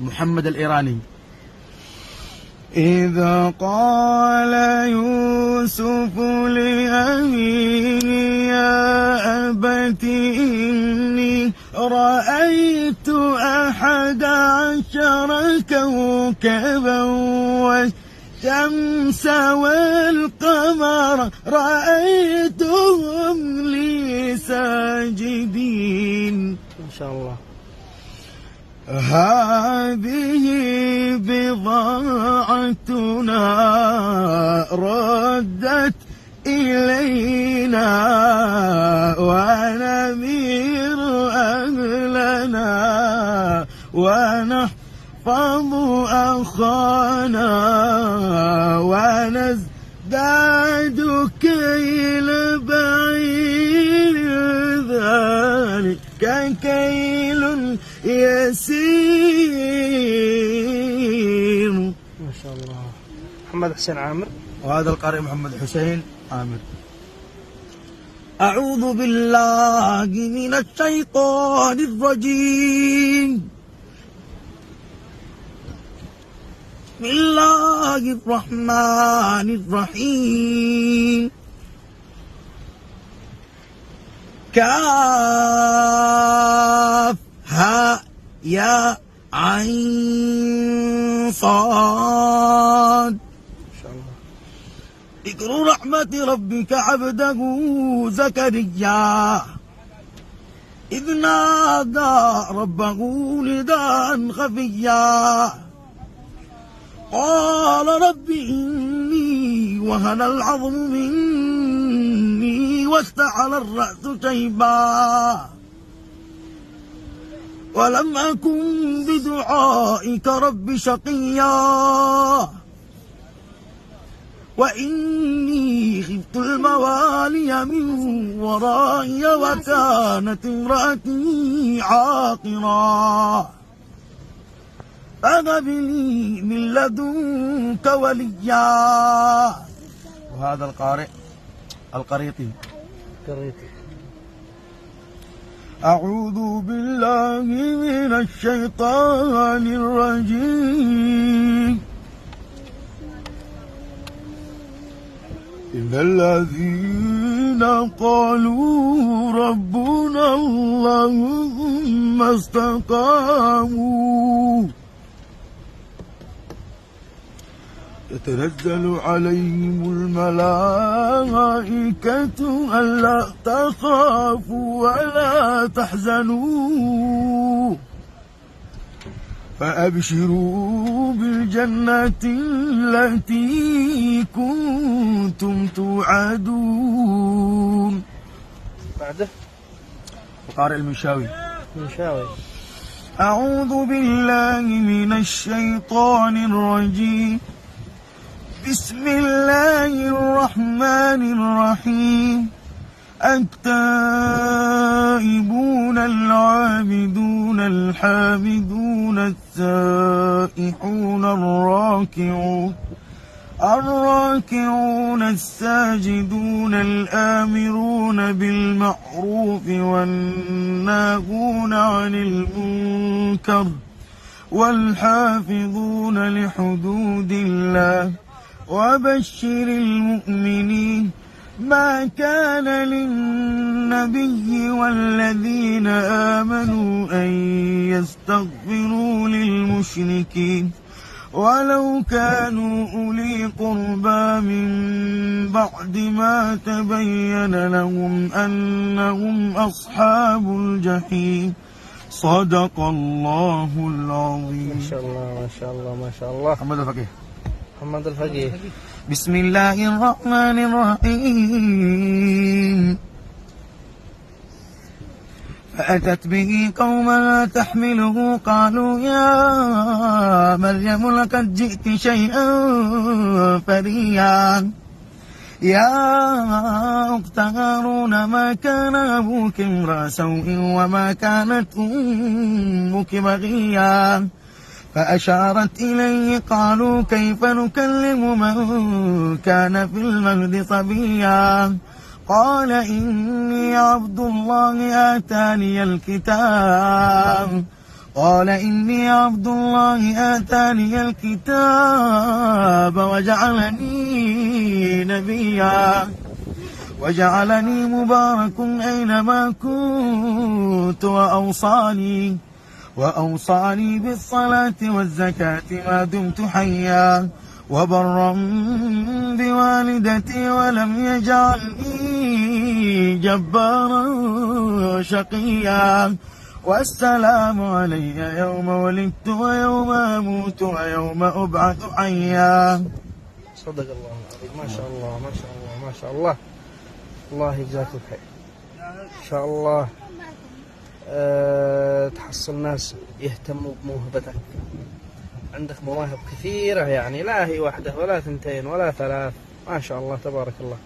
محمد الإيراني. إذا قال يوسف لأبيه يا أبت إني رأيت 11 كوكبا والشمس والقمر رأيتهم لي ساجدين. ما شاء الله. هذه بضاعتنا ردت إلينا ونمير أهلنا ونحفظ أخانا ونزداد كيل بعير ذلك كيل يسير. ما شاء الله. محمد حسين عامر. وهذا القارئ محمد حسين عامر. أعوذ بالله من الشيطان الرجيم. بسم الله الرحمن الرحيم. كافها يا عين صاد. ذكر رحمة ربك عبده زكريا إذ نادى ربه نداء خفيا قال رب إني وهن العظم مني واشتعل الرأس شيبا ولم أكن بدعائك رب شقيا وإني خفت الموالي من ورائي وكانت امرأتي عاقرا فهب لي من لدنك وليا. وهذا القارئ القريطي. أعوذ بالله من الشيطان الرجيم. إن الذين قالوا ربنا الله ثم استقاموا تتنزل عليهم الملائكة ألا تخافوا ولا تحزنوا فأبشروا بالجنة التي كنتم توعدون. بعده القارئ المنشاوي. أعوذ بالله من الشيطان الرجيم. بسم الله الرحمن الرحيم. التائبون العابدون الحامدون السائحون الراكعون الساجدون الآمرون بالمعروف والناهون عن المنكر والحافظون لحدود الله وبشر المؤمنين. ما كان للنبي والذين آمنوا أن يستغفروا للمشركين ولو كانوا أولي قربى من بعد ما تبين لهم أنهم أصحاب الجحيم. صدق الله العظيم. ما شاء الله ما شاء الله ما شاء الله. محمد الفقيه. بسم الله الرحمن الرحيم. فأتت به قومها تحمله قالوا يا مريم لقد جئت شيئا فريا يا أخت هارون ما كان أبوك امرأ سوء وما كانت أمك بغيا فأشارت إليه قالوا كيف نكلم من كان في المهد صبيا قال إني عبد الله آتاني الكتاب قال إني عبد الله آتاني الكتاب وجعلني نبيا وجعلني مبارك أينما كنت وأوصاني بالصلاة والزكاة ما دمت حيا وبرا بوالدتي ولم يجعلني جبارا شقيا والسلام علي يوم ولدت ويوم أموت ويوم أبعث حيا. صدق الله العظيم. ما شاء الله ما شاء الله ما شاء الله. الله يجزاك الخير إن شاء الله. تحصل ناس يهتموا بموهبتك. عندك مواهب كثيرة يعني، لا هي واحدة ولا ثنتين ولا ثلاث، ما شاء الله تبارك الله.